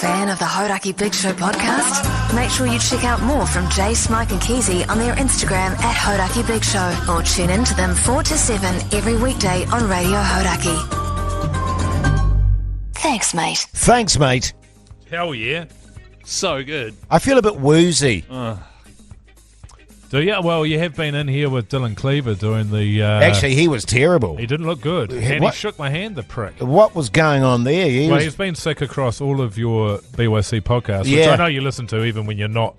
Fan of the Hauraki Big Show podcast? Make sure you check out more from Jase, Mike and Keyzie on their Instagram at Hauraki Big Show, or tune in to them 4 to 7 every weekday on Radio Hauraki. Thanks, mate. Thanks, mate. Hell yeah. So good. I feel a bit woozy. Do you? Well, you have been in here with Dylan Cleaver doing the... Actually, he was terrible. He didn't look good. And What? he shook my hand, the prick. What was going on there? He's been sick across all of your BYC podcasts, which Yeah. I know you listen to even when you're not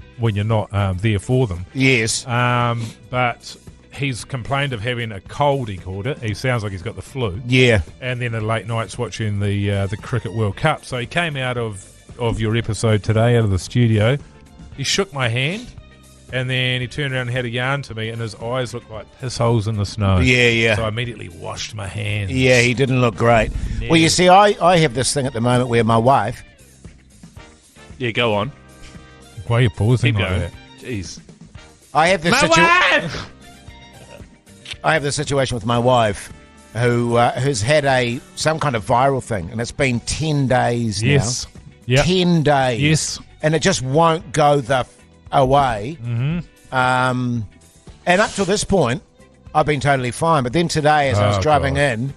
there for them. Yes. But he's complained of having a cold, he called it. He sounds like he's got the flu. Yeah. And then the late nights watching the Cricket World Cup. So he came out of your episode today, out of the studio. He shook my hand, and then he turned around and had a yarn to me, and his eyes looked like piss holes in the snow. Yeah, yeah. So I immediately washed my hands. Yeah, he didn't look great. No. Well, you see, I have this thing at the moment where my wife... Yeah, go on. Why are you pausing Keep like going. that? Jeez. I have this My wife! I have this situation with my wife who has had some kind of viral thing, and it's been 10 days Yes. now. Yep. 10 days. Yes. And it just won't go away. Mm-hmm. And up to this point, I've been totally fine. But then today, as I was driving in,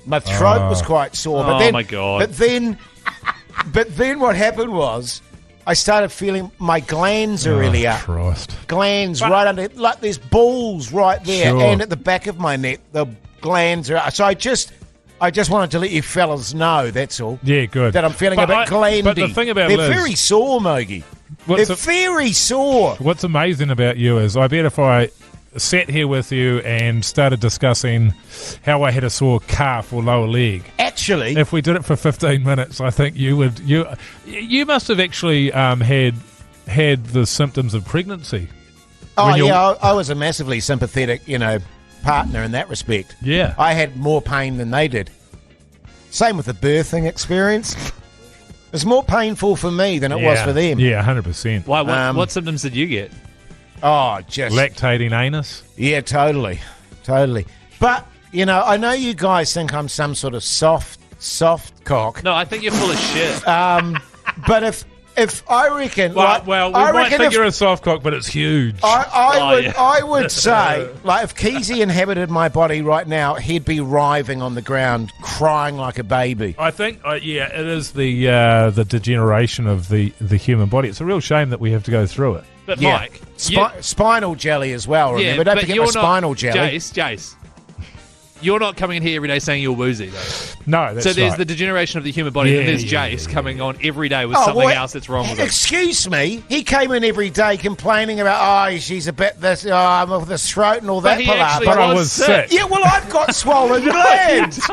my throat was quite sore. But Oh, then, my God. But then what happened was I started feeling my glands are really up. Christ. Glands right under, like there's balls right there, Sure. and at the back of my neck, the glands are. So I just wanted to let you fellas know. That's all. Yeah, good. That I'm feeling But a bit glandy. But the thing about they're Liz, very sore, Mogi. What's They're very sore. what's amazing about you is I bet if I sat here with you and started discussing how I had a sore calf or lower leg, Actually, if we did it for 15 minutes, I think you must have actually had the symptoms of pregnancy. when you're- I was a massively sympathetic, partner in that respect. Yeah. I had more pain than they did. Same with the birthing experience. It's more painful for me than it was for them. Yeah, 100%. Why? What, Um, what symptoms did you get? Oh, just Lactating anus. yeah, totally. But I know you guys think I'm some sort of soft cock. No, I think you're full of shit. But if I reckon, Well, like, we I might reckon think if you're a soft cock, but it's huge. I would say, like, if Keyzie inhabited my body right now, he'd be writhing on the ground, crying like a baby. I think, it is the degeneration of the human body. It's a real shame that we have to go through it. But Yeah. Mike, you- Spinal jelly as well, remember? Don't but forget you're my spinal jelly. Jace, you're not coming in here every day saying you're woozy, though. No, that's So there's right. the degeneration of the human body, and then there's Jace coming on every day with something else that's wrong with him. Excuse me, he came in every day complaining about, she's a bit this, I'm with the throat and all But that he actually But I was was sick. sick. Yeah, well, I've got swollen glands.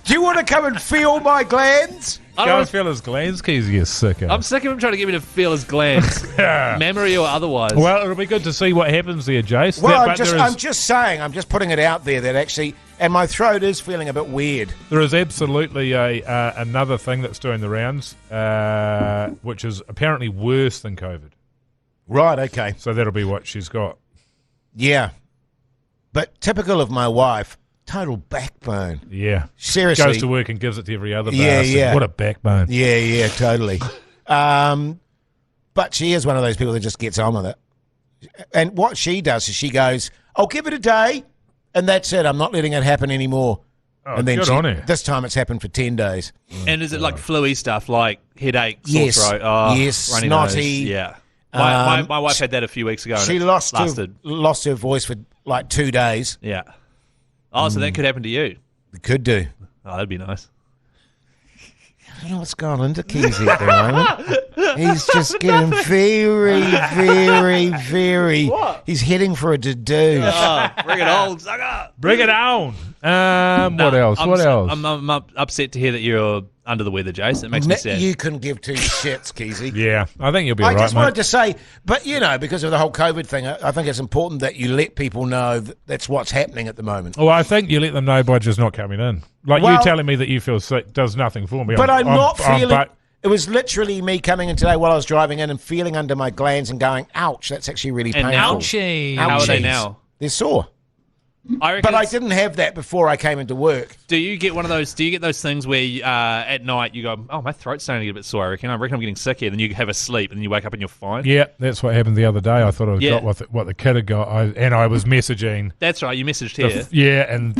Do you want to come and feel my glands? I Go don't and feel his glands, Keezy, you sicko. I'm sick of him trying to get me to feel his glands, memory or otherwise. Well, it'll be good to see what happens there, Jace. Well, But I'm just saying, I'm just putting it out there that actually, and my throat is feeling a bit weird. there is absolutely another thing that's doing the rounds, which is apparently worse than COVID. Right, okay. So that'll be what she's got. Yeah. But typical of my wife, total backbone. Yeah. Seriously. Goes to work and gives it to every other Yeah, bastard. yeah. What a backbone. Yeah, totally. But she is one of those people that just gets on with it. And what she does is she goes, I'll give it a day, and that's it. I'm not letting it happen anymore. Oh, and then good on her. this time it's happened for 10 days. And is it like flu-y stuff, like headache, Yes. sore throat, Yes, runny snotty. nose? Yeah. My wife she- had that a few weeks ago. And She it lost lasted. her voice for like 2 days. Yeah. Oh, so that could happen to you. It could do. Oh, that'd be nice. I don't know what's going on to Keyzie at the moment. He's just getting very. What? He's heading for a to-do. Oh, bring it on, sucker. Bring it on. What else? I'm, What else? I'm upset to hear that you're under the weather, Jace. It makes me sad. You couldn't give two shits, Keyzie. Yeah, I think you'll be I all right, just wanted mate. to say, but because of the whole COVID thing, I think it's important that you let people know that's what's happening at the moment. Well, I think you let them know by just not coming in. Like you Well- telling me that you feel sick does nothing for me. But I'm not feeling. but It was literally me coming in today while I was driving in and feeling under my glands and going, ouch, that's actually really And painful. ouchie. How are they Ouchies. now? They're sore. But I didn't have that before I came into work. Do you get one of those? Do you get those things where at night you go, "Oh, my throat's starting to get a bit sore. I reckon I'm getting sick here." Then you have a sleep, and then you wake up and you're fine. Yeah, that's what happened the other day. I thought I got what the kid had got, and I was messaging. That's right. You messaged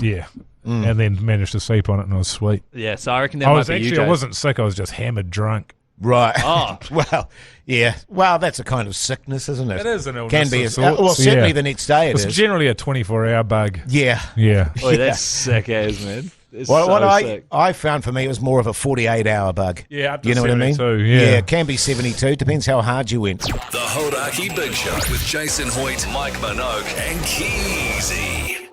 here. And then managed to sleep on it, and I was sweet. Yeah, so I reckon that might be you, Jase. I wasn't sick. I was just hammered drunk. Right. Oh. Well, yeah. Well, that's a kind of sickness, isn't it? It is an illness. Can be. Of sorts. Well, certainly the next day it's generally a 24-hour bug. Yeah. Yeah. Boy, that's sick as, man. What I found for me, it was more of a 48-hour bug. Yeah, up to you know what I mean? Yeah, it can be 72. Depends how hard you went. The Hauraki Big Show with Jason Hoyt, Mike Minogue, and Keyzie.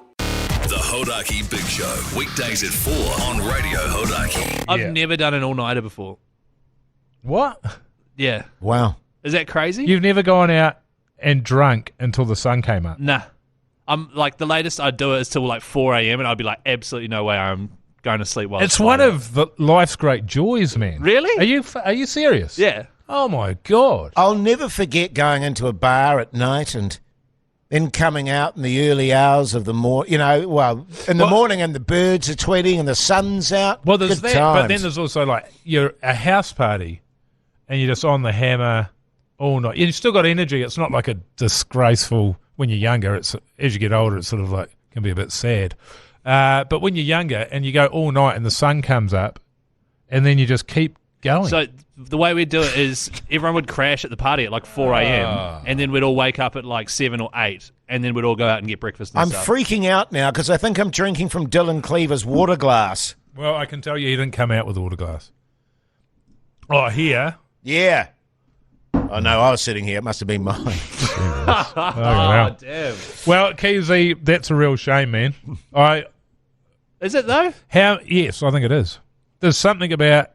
The Hauraki Big Show, weekdays at 4 on Radio Hauraki. I've never done an all-nighter before. What? Yeah. Wow. Is that crazy? You've never gone out and drunk until the sun came up? Nah. I'm like, the latest I'd do it is till like 4 a.m. and I'd be like, absolutely no way I'm going to sleep while it's one of life's great joys, man. Really? Are you serious? Yeah. Oh my God. I'll never forget going into a bar at night and then coming out in the early hours of the morning, in the morning, and the birds are tweeting and the sun's out. Well, there's Good that, times. but then there's also like you're a house party and you're just on the hammer all night. You've still got energy. It's not like a disgraceful when you're younger. It's as you get older, it's sort of like can be a bit sad. But when you're younger and you go all night and the sun comes up, and then you just keep going. So the way we'd do it is everyone would crash at the party at like 4 a.m. and then we'd all wake up at like 7 or 8 and then we'd all go out and get breakfast and I'm stuff. freaking out now because I think I'm drinking from Dylan Cleaver's water glass. Well, I can tell you he didn't come out with water glass. Oh, here? Yeah. Oh, no, I was sitting here. It must have been mine. Oh, damn. Well, Keyzie, that's a real shame, man. Is it though? Yes, I think it is. There's something about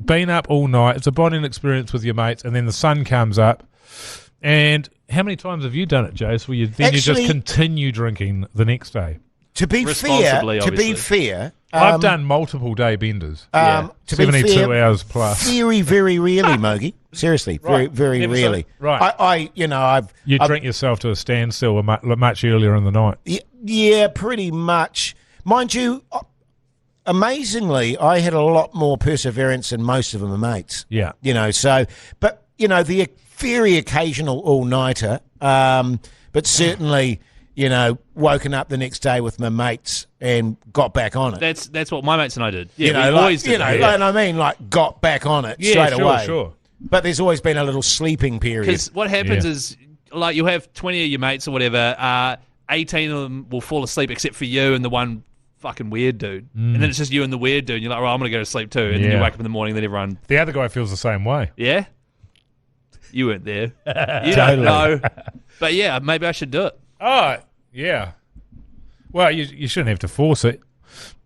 being up all night. It's a bonding experience with your mates, and then the sun comes up. And how many times have you done it, Jase, where you just continue drinking the next day? To be fair, I've done multiple day benders. To 72 be fair, hours plus. Very, very rarely, Mogi. Seriously, Right. very, very Never rarely. Right. You drink yourself to a standstill much earlier in the night. Yeah, pretty much. Mind you, amazingly, I had a lot more perseverance than most of my mates. Yeah. But the very occasional all-nighter, but certainly, woken up the next day with my mates and got back on it. That's what my mates and I did. Yeah, we always did. And I mean, got back on it straight away. Sure. But there's always been a little sleeping period. Because what happens is, like, you'll have 20 of your mates or whatever, 18 of them will fall asleep except for you and the one fucking weird dude. And then it's just you and the weird dude, and you're like, I'm going to go to sleep too. And then you wake up in the morning, then everyone... The other guy feels the same way. Yeah? You weren't there. You don't know. But yeah, maybe I should do it. Oh, yeah. Well, you shouldn't have to force it,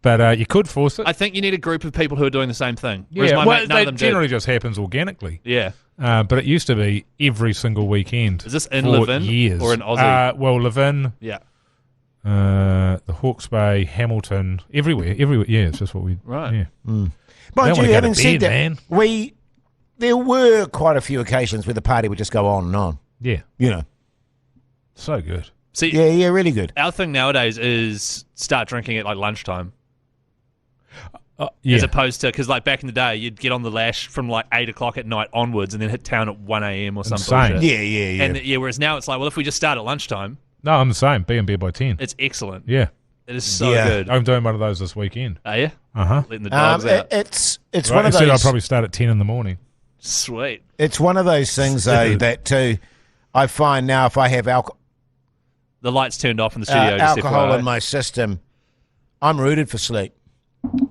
but you could force it. I think you need a group of people who are doing the same thing. Yeah, that generally just happens organically. Yeah. But it used to be every single weekend. Is this in for Levin years. or in Aussie? Well, Levin. Yeah. The Hawke's Bay, Hamilton, everywhere. Yeah, it's just what we... Right. Yeah. Mind you, having said that, man. there were quite a few occasions where the party would just go on and on. Yeah. So good. See, yeah, really good. Our thing nowadays is start drinking at like lunchtime. Yeah. As opposed to, because like back in the day, you'd get on the lash from like 8 o'clock at night onwards and then hit town at 1 a.m. or something. Insane. Yeah. And whereas now it's like, well, if we just start at lunchtime, No, I'm the same. Be in bed by 10. it's excellent. Yeah. It is so good. I'm doing one of those this weekend. Are you? Uh-huh. Letting the dogs out. It's Right, one of instead, those. I'll probably start at 10 in the morning. Sweet. It's one of those things though that too. I find now if I have The lights turned off in the studio. just alcohol FYI. in my system, I'm rooted for sleep.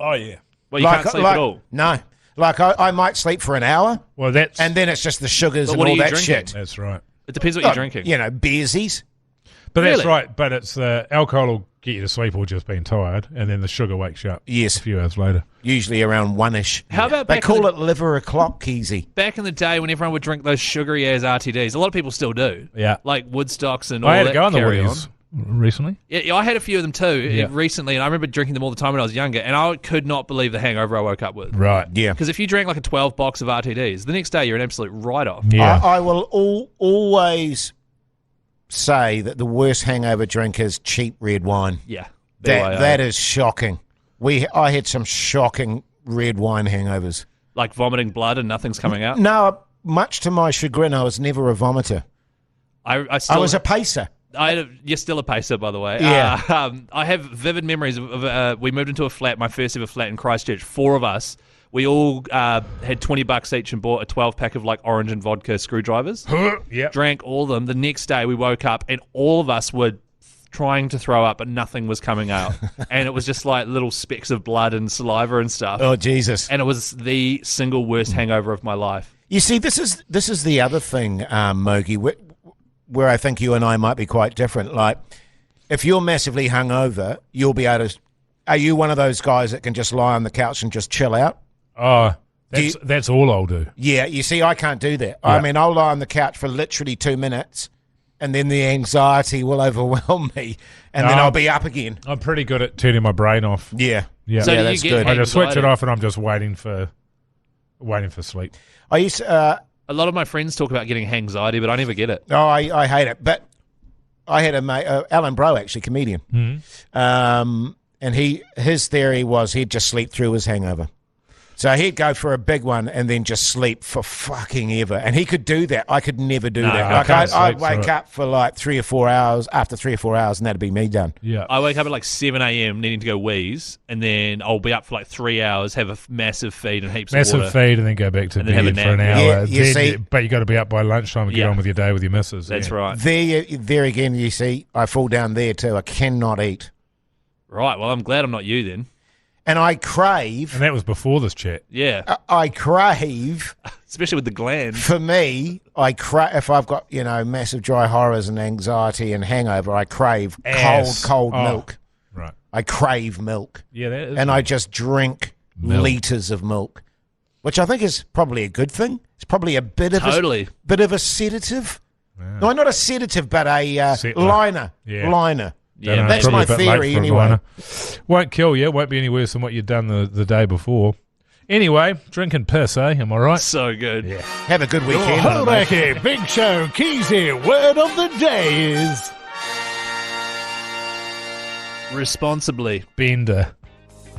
Oh, yeah. Well, you can't sleep at all. No, like I might sleep for an hour, Well, that's... and then it's just the sugars But and what are all you that drinking? shit. That's right. It depends what you're drinking. Beersies. But that's Really? right. But it's the alcohol will get you to sleep or just being tired, and then the sugar wakes you up Yes. a few hours later. Usually around 1-ish. How about They back call in it liver o'clock, Keyzie. back in the day when everyone would drink those sugary ass RTDs? A lot of people still do. Yeah. Like Woodstocks and all I had that to go on the carry Woodies recently. Yeah, I had a few of them too Yeah. recently, and I remember drinking them all the time when I was younger, and I could not believe the hangover I woke up with. Right. Yeah. Because if you drank like a 12 box of RTDs, the next day you're an absolute write-off. Yeah. I will always say that the worst hangover drink is cheap red wine. Yeah. That is shocking. I had some shocking red wine hangovers. Like vomiting blood and nothing's coming out? No, much to my chagrin, I was never a vomiter. I was a pacer. You're still a pacer, by the way. Yeah. I have vivid memories of we moved into a flat, my first ever flat in Christchurch, 4 of us. We all had $20 each and bought a 12-pack of like orange and vodka screwdrivers. Yep. Drank all of them. The next day we woke up and all of us were trying to throw up, but nothing was coming out. And it was just like little specks of blood and saliva and stuff. Oh, Jesus. And it was the single worst hangover of my life. You see, this is the other thing, Mogi, where I think you and I might be quite different. Like, if you're massively hungover, you'll be able to... Are you one of those guys that can just lie on the couch and just chill out? Oh, that's all I'll do. Yeah, you see, I can't do that. Yeah. I mean, I'll lie on the couch for literally 2 minutes, and then the anxiety will overwhelm me, and then I'll be up again. I'm pretty good at turning my brain off. Yeah. Yeah. So Yeah, do that's you get good. I just switch it anxiety? off and I'm just waiting for sleep. I used to... A lot of my friends talk about getting anxiety, but I never get it. I hate it. But I had a mate, Alan Bro, actually, comedian. Mm-hmm. And his theory was he'd just sleep through his hangover. So he'd go for a big one and then just sleep for fucking ever. And he could do that. I could never do No, that. I Like can't I'd sleep wake through it. up for like 3 or 4 hours, after 3 or 4 hours, and that'd be me done. Yeah. I wake up at like 7 a.m. needing to go wheeze, and then I'll be up for like 3 hours, have a massive feed and heaps of Massive water. feed and then go back to And then have a bed for an nap. hour. Yeah, you Then see- but you got to be up by lunchtime and get Yeah. on with your day with your missus. That's yeah. right. There again, you see, I fall down there too. I cannot eat. Right, well, I'm glad I'm not you then. And I crave, And that was before this chat. Yeah, I crave, especially with the gland. for me, if I've got, massive dry horrors and anxiety and hangover, I crave Ass. cold Oh. milk. Right. I crave milk. Yeah, that is. And I just drink Milk. litres of milk, which I think is probably a good thing. It's probably a bit of Totally. a sedative. No, not a sedative, but a Settler. liner. Yeah. Liner. Yeah, Don't know, that's probably my a bit late theory for a anyway. liner. Won't kill you. Won't be any worse than what you'd done the day before. Anyway, drinking piss, eh? Am I right? So good. Yeah. Have a good weekend. Hauraki Big Show Keyzie word of the day is Responsibly. bender.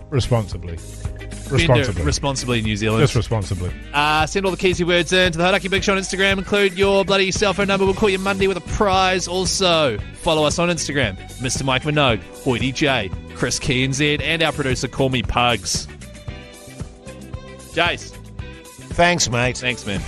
Responsibly. Bender responsibly in New Zealand. Just responsibly. Send all the Keyzie words in to the Hauraki Big Show on Instagram. Include your bloody cell phone number. We'll call you Monday with a prize. Also, follow us on Instagram. Mr. Mike Minogue, Hoyty J, Chris Key and Z, and our producer, Call Me Pugs. Jase, Thanks, mate. thanks, man.